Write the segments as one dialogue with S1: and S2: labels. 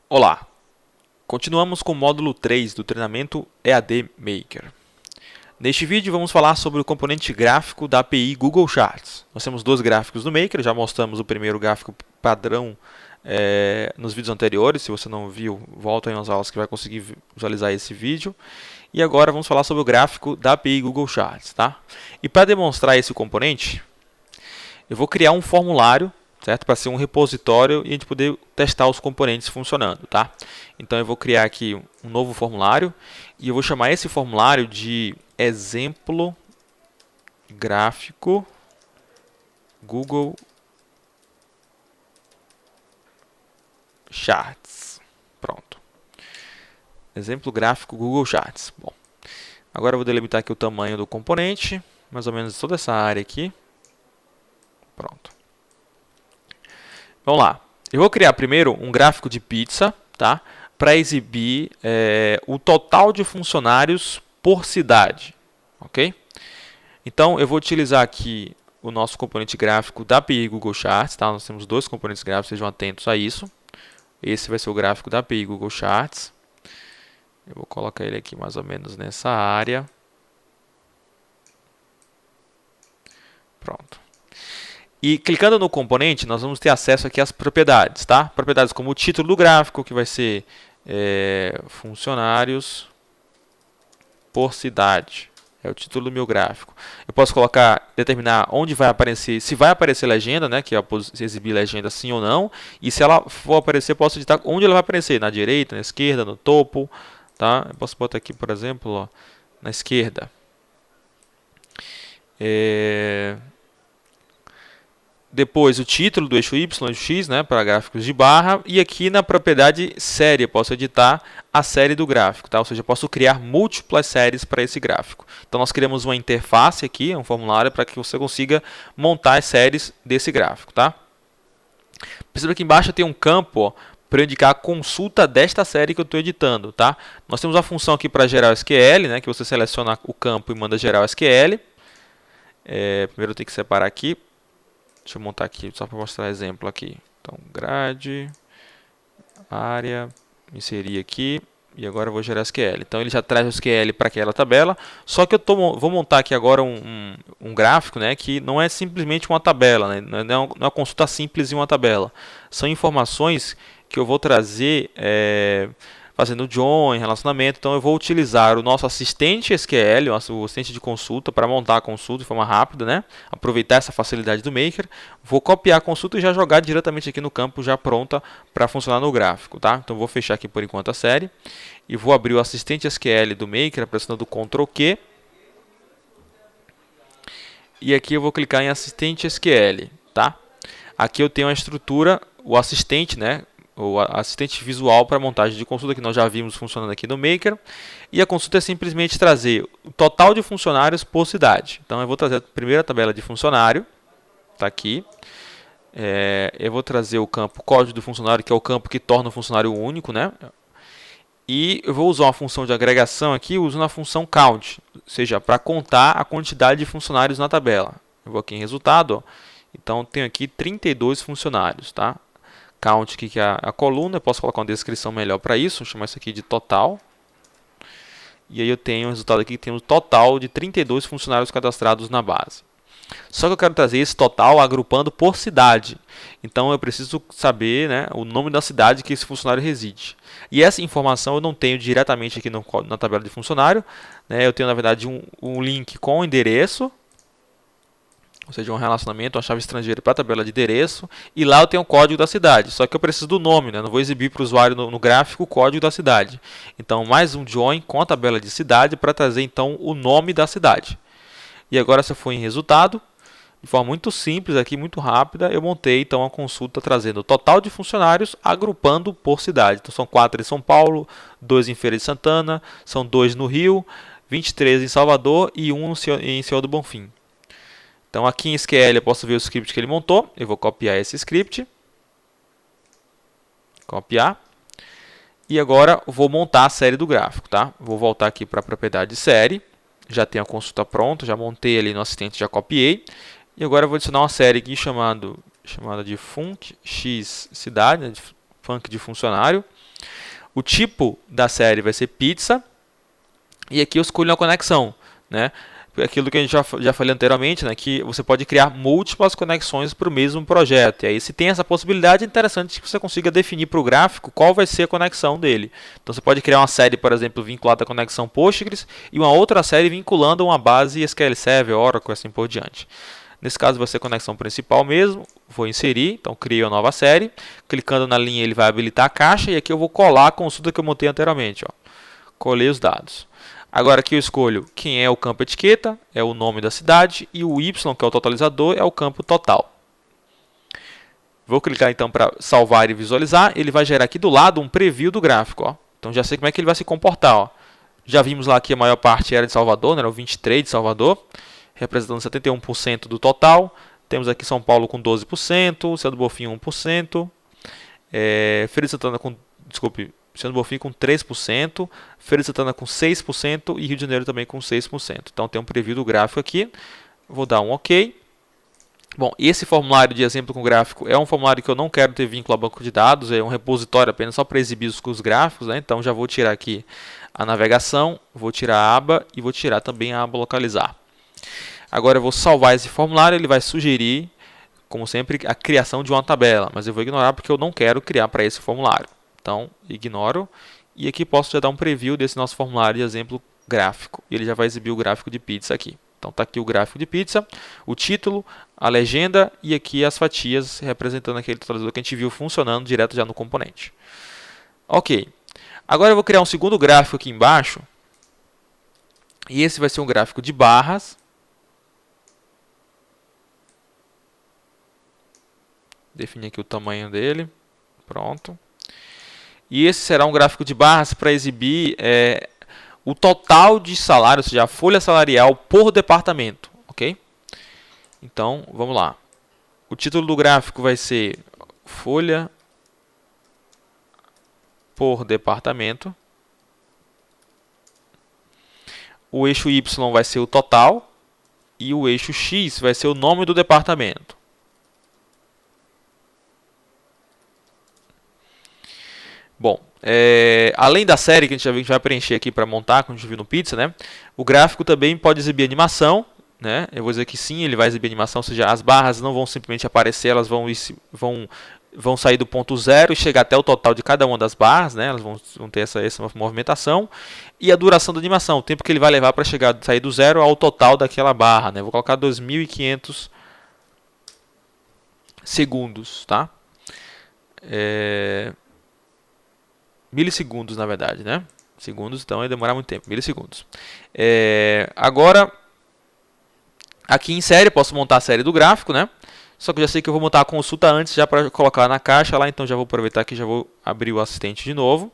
S1: Olá, continuamos com o módulo 3 do treinamento EAD Maker. Neste vídeo vamos falar sobre o componente gráfico da API Google Charts. Nós temos dois gráficos no Maker, já mostramos o primeiro gráfico padrão nos vídeos anteriores. Se você não viu, volta aí nas aulas que vai conseguir visualizar esse vídeo. E agora vamos falar sobre o gráfico da API Google Charts. Tá? E para demonstrar esse componente, eu vou criar um formulário, certo? Para ser um repositório e a gente poder testar os componentes funcionando, tá? Então eu vou criar aqui um novo formulário e eu vou chamar esse formulário de exemplo gráfico Google Charts. Pronto. Exemplo gráfico Google Charts. Bom, agora eu vou delimitar aqui o tamanho do componente, mais ou menos toda essa área aqui. Pronto. Vamos lá. Eu vou criar primeiro um gráfico de pizza, tá? Para exibir o total de funcionários por cidade, ok? Então eu vou utilizar aqui o nosso componente gráfico da API Google Charts, tá? Nós temos dois componentes gráficos, sejam atentos a isso. Esse vai ser o gráfico da API Google Charts. Eu vou colocar ele aqui mais ou menos nessa área. Pronto. E clicando no componente, nós vamos ter acesso aqui às propriedades, tá? Propriedades como o título do gráfico, que vai ser funcionários por cidade. É o título do meu gráfico. Eu posso determinar onde vai aparecer, se vai aparecer legenda, né? Que é exibir legenda sim ou não. E se ela for aparecer, eu posso editar onde ela vai aparecer, na direita, na esquerda, no topo, tá? Eu posso botar aqui, por exemplo, ó, na esquerda. Depois o título do eixo Y, eixo X, né, para gráficos de barra. E aqui na propriedade série, eu posso editar a série do gráfico, tá? Ou seja, eu posso criar múltiplas séries para esse gráfico. Então nós criamos uma interface aqui, um formulário, para que você consiga montar as séries desse gráfico, tá? Perceba que embaixo tem um campo para indicar a consulta desta série que eu estou editando, tá? Nós temos a função aqui para gerar o SQL, né, que você seleciona o campo e manda gerar o SQL. Primeiro eu tenho que separar aqui. Deixa eu montar aqui, só para mostrar exemplo aqui. Então, grade, área, inserir aqui, e agora eu vou gerar SQL. Então, ele já traz o SQL para aquela tabela, só que vou montar aqui agora um gráfico, né, que não é simplesmente uma tabela, né, não é uma consulta simples em uma tabela. São informações que eu vou trazer fazendo join, relacionamento. Então eu vou utilizar o nosso assistente SQL, o assistente de consulta, para montar a consulta de forma rápida, né? Aproveitar essa facilidade do Maker. Vou copiar a consulta e já jogar diretamente aqui no campo, já pronta para funcionar no gráfico, tá? Então vou fechar aqui por enquanto a série e vou abrir o assistente SQL do Maker, pressionando o Ctrl Q. E aqui eu vou clicar em assistente SQL, tá? Aqui eu tenho a estrutura, o assistente, né? O assistente visual para montagem de consulta, que nós já vimos funcionando aqui no Maker. E a consulta é simplesmente trazer o total de funcionários por cidade. Então eu vou trazer a primeira tabela de funcionário, está aqui. Eu vou trazer o campo código do funcionário, que é o campo que torna o funcionário único, né? E eu vou usar uma função de agregação aqui, usando a função count, ou seja, para contar a quantidade de funcionários na tabela. Eu vou aqui em resultado, ó. Então tenho aqui 32 funcionários, tá? Count aqui, que é a coluna, eu posso colocar uma descrição melhor para isso, vou chamar isso aqui de total. E aí eu tenho o resultado aqui, que tem um total de 32 funcionários cadastrados na base. Só que eu quero trazer esse total agrupando por cidade. Então eu preciso saber, né, o nome da cidade que esse funcionário reside. E essa informação eu não tenho diretamente aqui na tabela de funcionário, né? Eu tenho, na verdade, um link com o endereço, ou seja, um relacionamento, uma chave estrangeira para a tabela de endereço, e lá eu tenho o código da cidade. Só que eu preciso do nome, né? Não vou exibir para o usuário no gráfico o código da cidade. Então, mais um join com a tabela de cidade para trazer então o nome da cidade. E agora, se eu for em resultado, de forma muito simples, aqui muito rápida, eu montei então a consulta trazendo o total de funcionários agrupando por cidade. Então, são 4 em São Paulo, 2 em Feira de Santana, são 2 no Rio, 23 em Salvador e 1 em Senhor do Bonfim. Então aqui em SQL eu posso ver o script que ele montou. Eu vou copiar esse script. Copiar. E agora vou montar a série do gráfico, tá? Vou voltar aqui para a propriedade de série. Já tenho a consulta pronta, já montei ali no assistente, já copiei. E agora eu vou adicionar uma série aqui chamada de func x cidade, né? Func de funcionário. O tipo da série vai ser pizza. E aqui eu escolho a conexão, né? Aquilo que a gente já falei anteriormente, né? Que você pode criar múltiplas conexões para o mesmo projeto. E aí, se tem essa possibilidade, é interessante que você consiga definir para o gráfico qual vai ser a conexão dele. Então, você pode criar uma série, por exemplo, vinculada à conexão Postgres e uma outra série vinculando a uma base SQL Server, Oracle, assim por diante. Nesse caso, vai ser a conexão principal mesmo. Vou inserir, então criei uma nova série. Clicando na linha, ele vai habilitar a caixa. E aqui eu vou colar a consulta que eu montei anteriormente. Ó. Colei os dados. Agora aqui eu escolho quem é o campo etiqueta, é o nome da cidade, e o Y, que é o totalizador, é o campo total. Vou clicar então para salvar e visualizar. Ele vai gerar aqui do lado um preview do gráfico. Ó. Então já sei como é que ele vai se comportar. Ó. Já vimos lá que a maior parte era de Salvador, né? Era o 23 de Salvador, representando 71% do total. Temos aqui São Paulo com 12%, Céu do Bonfim 1%, Feira de Santana com, Luciano Bonfim com 3%, Feira de Santana com 6% e Rio de Janeiro também com 6%. Então tem um preview do gráfico aqui. Vou dar um OK. Bom, esse formulário de exemplo com gráfico é um formulário que eu não quero ter vínculo a banco de dados, é um repositório apenas só para exibir os gráficos, né? Então já vou tirar aqui a navegação, vou tirar a aba e vou tirar também a aba localizar. Agora eu vou salvar esse formulário, ele vai sugerir, como sempre, a criação de uma tabela, mas eu vou ignorar porque eu não quero criar para esse formulário. Então, ignoro. E aqui posso já dar um preview desse nosso formulário de exemplo gráfico. E ele já vai exibir o gráfico de pizza aqui. Então, está aqui o gráfico de pizza, o título, a legenda e aqui as fatias representando aquele totalizador que a gente viu funcionando direto já no componente. Ok. Agora eu vou criar um segundo gráfico aqui embaixo. E esse vai ser um gráfico de barras. Definir aqui o tamanho dele. Pronto. E esse será um gráfico de barras para exibir o total de salário, ou seja, a folha salarial por departamento, ok? Então, vamos lá. O título do gráfico vai ser folha por departamento. O eixo Y vai ser o total e o eixo X vai ser o nome do departamento. Bom, além da série que a gente vai preencher aqui para montar, como a gente viu no Pizza, né? O gráfico também pode exibir animação, né? Eu vou dizer que sim, ele vai exibir animação, ou seja, as barras não vão simplesmente aparecer, elas vão sair do ponto zero e chegar até o total de cada uma das barras, né? Elas vão ter essa movimentação. E a duração da animação, o tempo que ele vai levar para sair do zero ao total daquela barra, né? Eu vou colocar 2.500 segundos, tá? Milissegundos, na verdade, né? Segundos, então vai demorar muito tempo. Milissegundos. Agora, aqui em série, posso montar a série do gráfico, né? Só que eu já sei que eu vou montar a consulta antes, já para colocar na caixa lá. Então já vou aproveitar que já vou abrir o assistente de novo.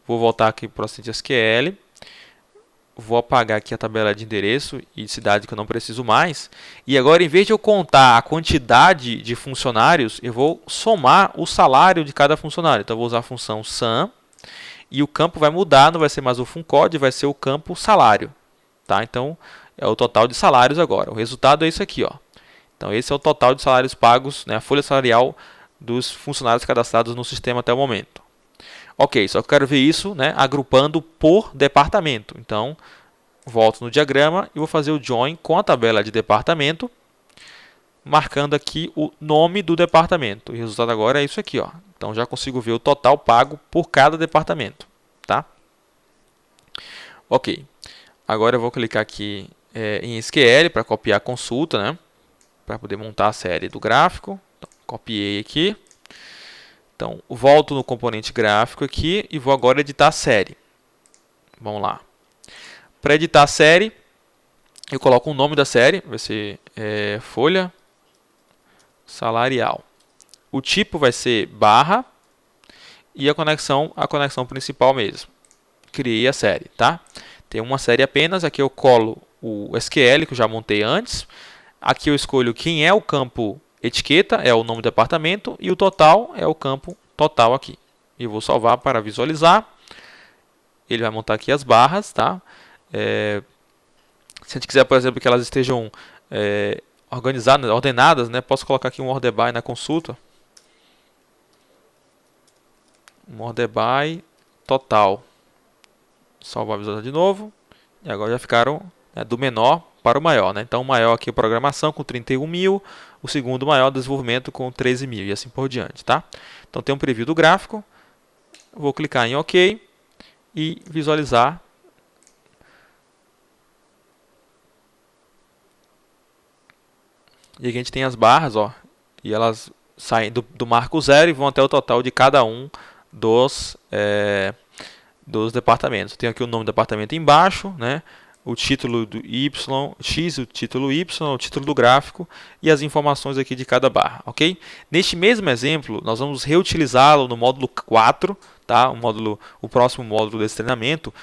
S1: Vou voltar aqui para o assistente SQL. Vou apagar aqui a tabela de endereço e de cidade que eu não preciso mais. E agora, em vez de eu contar a quantidade de funcionários, eu vou somar o salário de cada funcionário. Então eu vou usar a função sum. E o campo vai mudar, não vai ser mais o FUNCOD, vai ser o campo salário. Tá? Então, é o total de salários agora. O resultado é isso aqui. Ó. Então, esse é o total de salários pagos, né, a folha salarial dos funcionários cadastrados no sistema até o momento. Ok, só que eu quero ver isso, né, agrupando por departamento. Então, volto no diagrama e vou fazer o join com a tabela de departamento, marcando aqui o nome do departamento. O resultado agora é isso aqui. Ó. Então, já consigo ver o total pago por cada departamento. Tá? Ok. Agora eu vou clicar aqui em SQL para copiar a consulta, né? Para poder montar a série do gráfico. Então, copiei aqui. Então, volto no componente gráfico aqui e vou agora editar a série. Vamos lá. Para editar a série, eu coloco o nome da série, vai ser folha salarial. O tipo vai ser barra e a conexão principal mesmo. Criei a série, tá? Tem uma série apenas, aqui eu colo o SQL que eu já montei antes. Aqui eu escolho quem é o campo etiqueta, é o nome do departamento, e o total é o campo total aqui. E vou salvar para visualizar. Ele vai montar aqui as barras, tá? Se a gente quiser, por exemplo, que elas estejam organizadas, ordenadas, né? Posso colocar aqui um order by na consulta. Um order by total. Salvar a visualização de novo. E agora já ficaram, né, do menor para o maior, né? Então o maior aqui é programação com 31 mil, o segundo maior desenvolvimento com 13 mil e assim por diante, tá? Então tem um preview do gráfico, vou clicar em OK e visualizar. E aqui a gente tem as barras, ó, e elas saem do marco zero e vão até o total de cada um dos departamentos. Tem aqui o nome do departamento embaixo, né? O título do Y, X, o título Y, o título do gráfico e as informações aqui de cada barra, ok? Neste mesmo exemplo, nós vamos reutilizá-lo no módulo 4, tá? O próximo módulo desse treinamento,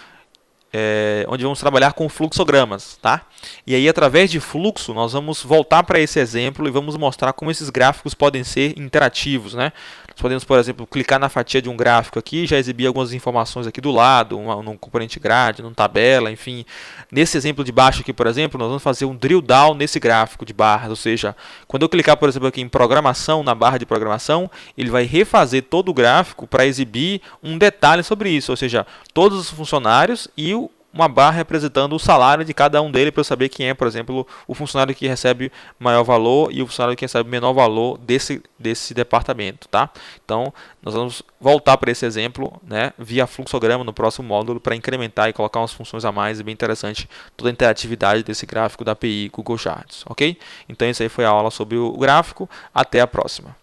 S1: onde vamos trabalhar com fluxogramas, tá? E aí, através de fluxo, nós vamos voltar para esse exemplo e vamos mostrar como esses gráficos podem ser interativos, né? Nós podemos, por exemplo, clicar na fatia de um gráfico aqui e já exibir algumas informações aqui do lado, num componente grade, numa tabela, enfim. Nesse exemplo de baixo aqui, por exemplo, nós vamos fazer um drill down nesse gráfico de barras, ou seja, quando eu clicar, por exemplo, aqui em programação, na barra de programação, ele vai refazer todo o gráfico para exibir um detalhe sobre isso, ou seja, todos os funcionários e uma barra representando o salário de cada um deles para eu saber quem é, por exemplo, o funcionário que recebe maior valor e o funcionário que recebe menor valor desse departamento, tá? Então, nós vamos voltar para esse exemplo, né, via fluxograma no próximo módulo para incrementar e colocar umas funções a mais, e bem interessante toda a interatividade desse gráfico da API Google Charts, ok? Então, essa aí foi a aula sobre o gráfico. Até a próxima.